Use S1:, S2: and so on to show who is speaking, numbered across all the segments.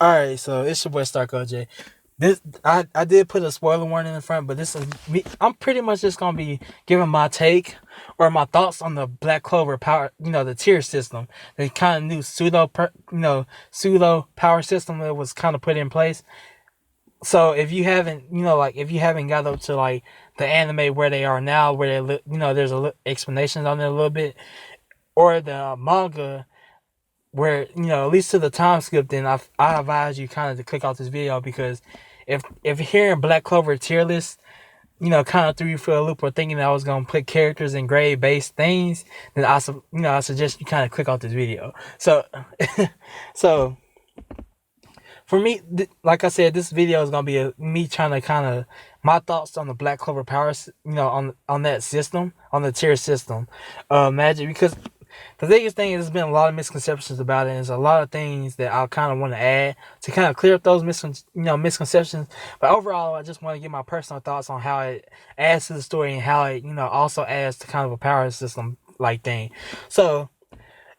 S1: All right, so it's your boy Stark OJ. This I did put a spoiler warning in front, but this is me. I'm pretty much just gonna be giving my take or my thoughts on the Black Clover power, the tier system, the kind of new pseudo power system that was kind of put in place. So if you haven't, if you haven't got up to like the anime where they are now, where there's explanations on it a little bit, or the manga where at least to the time skip, then I advise you kind of to click off this video, because if hearing Black Clover tier list kind of threw you for a loop, or thinking that I was gonna put characters in grade based things, then I suggest you kind of click off this video. So so for me, like I said, this video is gonna be me trying to kind of my thoughts on the Black Clover powers, on that system, on the tier system, magic, because the biggest thing is there's been a lot of misconceptions about it, and there's a lot of things that I kind of want to add to kind of clear up those misconceptions. But overall, I just want to give my personal thoughts on how it adds to the story, and how it also adds to kind of a power system like thing. So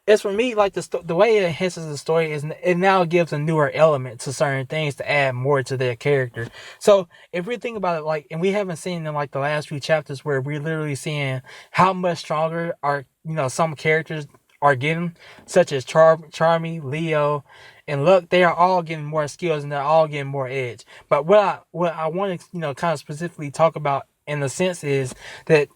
S1: as for me, like the way it enhances the story is it now gives a newer element to certain things to add more to their character. So if we think about it, like, and we haven't seen in like the last few chapters where we're literally seeing how much stronger our some characters are getting, such as Charmy, Leo, and Luck. They are all getting more skills, and they're all getting more edge. But what I want to kind of specifically talk about in the sense is that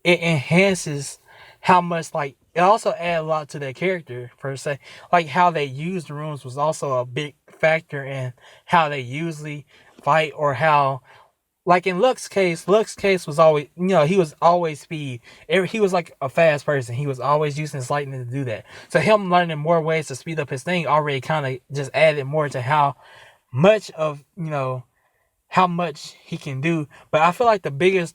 S1: it enhances how much, like, it also add a lot to their character per se. Like how they use the rooms was also a big factor in how they usually fight, or how, like in Luck's case was always, he was always speed. He was like a fast person. He was always using his lightning to do that. So him learning more ways to speed up his thing already kind of just added more to much of, how much he can do. But I feel like the biggest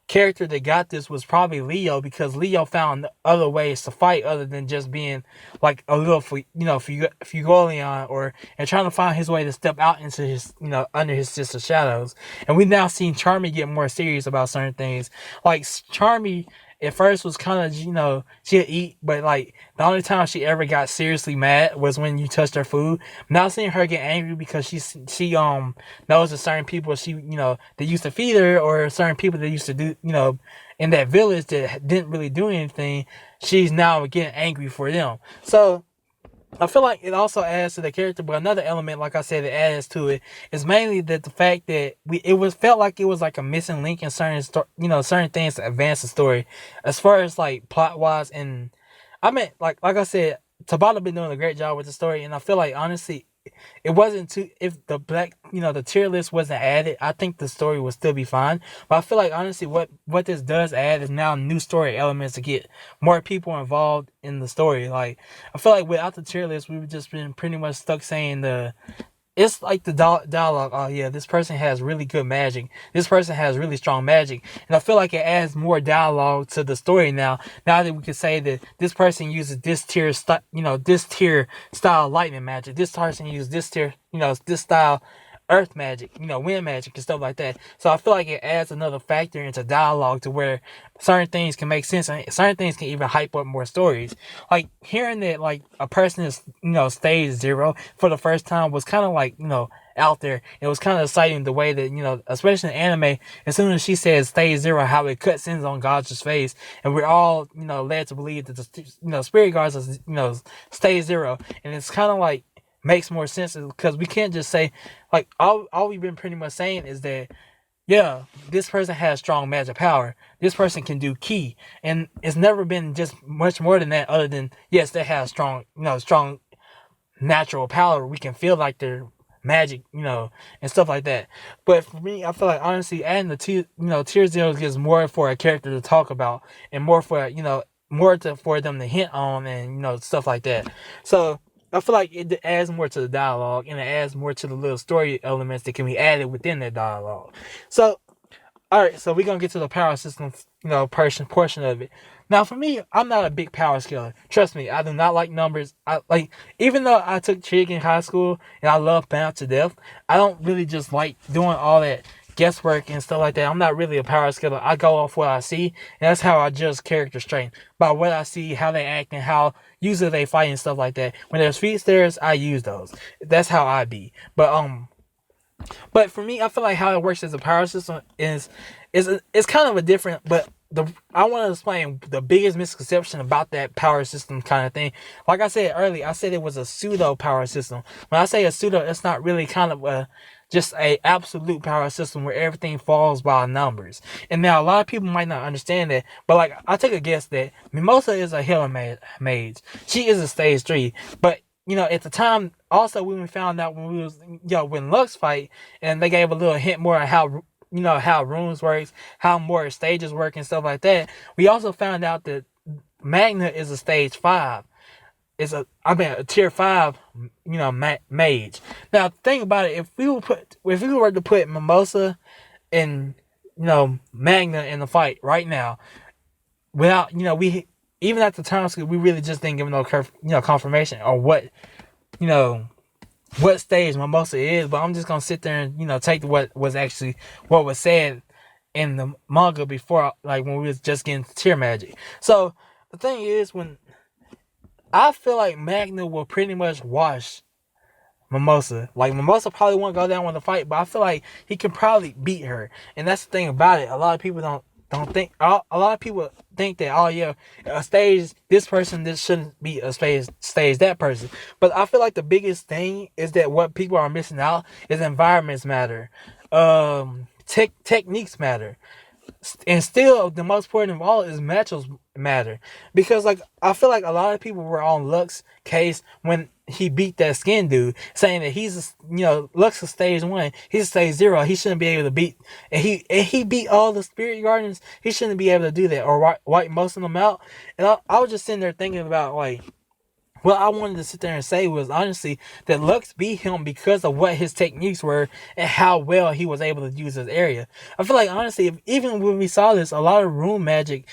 S1: character that got this was probably Leo, because Leo found other ways to fight other than just being like a little Fugolion, or and trying to find his way to step out into his under his sister's shadows. And we've now seen Charmy get more serious about certain things. Like Charmy at first was kind of, she'd eat, but like the only time she ever got seriously mad was when you touched her food. Now seeing her get angry because she knows that certain people that used to feed her, or certain people that used to do in that village that didn't really do anything, she's now getting angry for them. So I feel like it also adds to the character, but another element, like I said, that adds to it is mainly that the fact that felt like it was like a missing link in certain things to advance the story, as far as like plot wise. And I mean, like I said, Tabata been doing a great job with the story, and I feel like honestly, it wasn't too, if the the tier list wasn't added, I think the story would still be fine. But I feel like honestly, what this does add is now new story elements to get more people involved in the story. Like, I feel like without the tier list, we would just been pretty much stuck saying it's like the dialogue. Oh yeah, this person has really good magic. This person has really strong magic, and I feel like it adds more dialogue to the story now. Now that we can say that this person uses this this tier style lightning magic. This person uses this tier, this style earth magic, wind magic and stuff like that. So I feel like it adds another factor into dialogue to where certain things can make sense, and certain things can even hype up more stories. Like hearing that like a person is, stage 0 for the first time was kind of like, out there. It was kind of exciting the way that, especially in anime, as soon as she says stage 0, how it cuts in on God's face, and we're all, led to believe that the spirit guards is, stage 0. And it's kind of like makes more sense, because we can't just say, like, all we've been pretty much saying is that, yeah, this person has strong magic power. This person can do key, and it's never been just much more than that. Other than, yes, they have strong natural power. We can feel like they're magic, and stuff like that. But for me, I feel like honestly, adding the tier 0 gives more for a character to talk about, and more for for them to hint on, and stuff like that. So I feel like it adds more to the dialogue, and it adds more to the little story elements that can be added within that dialogue. So, alright, so we're gonna get to the power system, portion of it. Now, for me, I'm not a big power scaler. Trust me, I do not like numbers. Even though I took trig in high school and I love math to death, I don't really just like doing all that guesswork and stuff like that. I'm not really a power scaler. I go off what I see, and that's how I judge character strength, by what I see, how they act, and how usually they fight and stuff like that. When there's feat stairs, I use those. That's how I be. But for me, I feel like how it works as a power system is kind of a different. But I want to explain the biggest misconception about that power system kind of thing. Like I said earlier, I said it was a pseudo power system. When I say a pseudo, it's not really kind of just a absolute power system where everything falls by numbers. And now a lot of people might not understand that, but like I take a guess that Mimosa is a healer mage. She is a stage 3, but at the time, also when we found out when we was, when Lux fight, and they gave a little hint more on how runes works, how more stages work and stuff like that. We also found out that Magna is a stage 5. A tier 5, mage. Now think about it. If we were to put Mimosa and Magna in the fight right now, without we even at the time we really just didn't give no confirmation on what what stage Mimosa is, but I'm just gonna sit there and take what was said in the manga before, like when we was just getting tier magic. So the thing is, when I feel like Magna will pretty much wash Mimosa. Like Mimosa probably won't go down with the fight, but I feel like he can probably beat her. And that's the thing about it. A lot of people don't think. A lot of people think that, oh yeah, a stage this person, this shouldn't be a stage that person. But I feel like the biggest thing is that what people are missing out is environments matter, techniques matter. And still, the most important of all is matchups matter. Because, like, I feel like a lot of people were on Lux's case when he beat that skin dude, saying that Lux is stage 1, he's stage 0, he shouldn't be able to beat, and he beat all the spirit guardians, he shouldn't be able to do that, or wipe most of them out. And I was just sitting there thinking about, like, what I wanted to sit there and say was honestly that Lux beat him because of what his techniques were and how well he was able to use his area. I feel like honestly, even when we saw this, a lot of rune magic,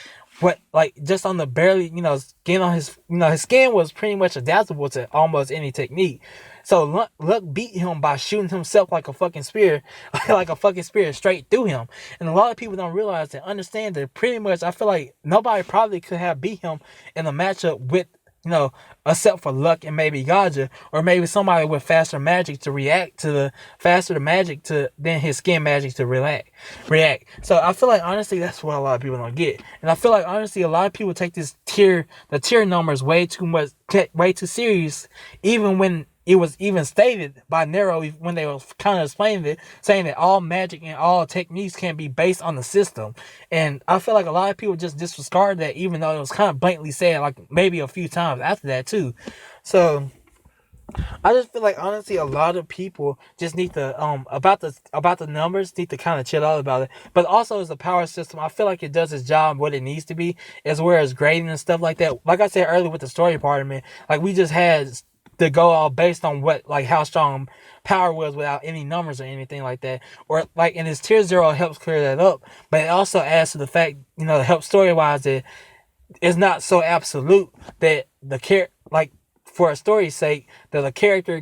S1: just on the barely, skin on his skin was pretty much adaptable to almost any technique. So Luck beat him by shooting himself like a fucking spear, straight through him. And a lot of people don't realize and understand that pretty much I feel like nobody probably could have beat him in a matchup with, except for Luck and maybe Gaja, or maybe somebody with faster magic to react to than his skin magic to react. So I feel like honestly that's what a lot of people don't get. And I feel like honestly a lot of people take the tier numbers way too serious, even when it was even stated by Nero when they were kind of explaining it, saying that all magic and all techniques can be based on the system. And I feel like a lot of people just disregard that, even though it was kind of blatantly said, like maybe a few times after that too. So I just feel like honestly a lot of people just need to about the numbers need to kind of chill out about it. But also as a power system, I feel like it does its job what it needs to be, as well as grading and stuff like that. Like I said earlier with the story part of it, like we just had to go all based on how strong power was without any numbers or anything like that. Or like in his tier 0 helps clear that up, but it also adds to the fact, to help story wise that it's not so absolute that for a story's sake that a character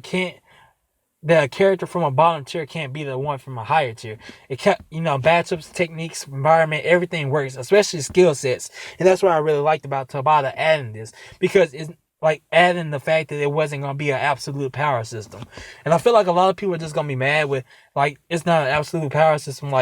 S1: from a bottom tier can't be the one from a higher tier. It can't, matchups, techniques, environment, everything works, especially skill sets. And that's what I really liked about Tabata adding this, because it's like adding the fact that it wasn't going to be an absolute power system. And I feel like a lot of people are just going to be mad with, like, it's not an absolute power system,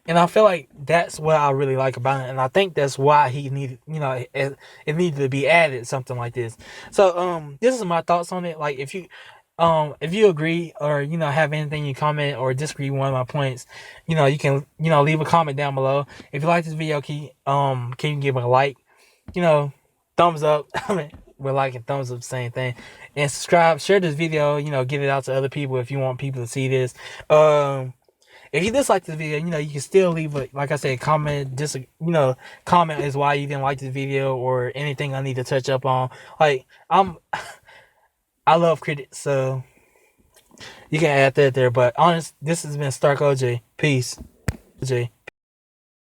S1: and I feel like that's what I really like about it. And I think that's why he needed, it needed to be added, something like this. So, this is my thoughts on it. Like, if you agree or, have anything you comment or disagree with one of my points, you can, leave a comment down below. If you like this video, can you give it a like, thumbs up. I mean, we're liking thumbs up, same thing. And subscribe, share this video, get it out to other people if you want people to see this. If you dislike this video, you can still leave like I said, comment, comment is why you didn't like this video or anything I need to touch up on. Like, I love critics, so you can add that there. But honest, this has been Stark OJ. Peace. OJ.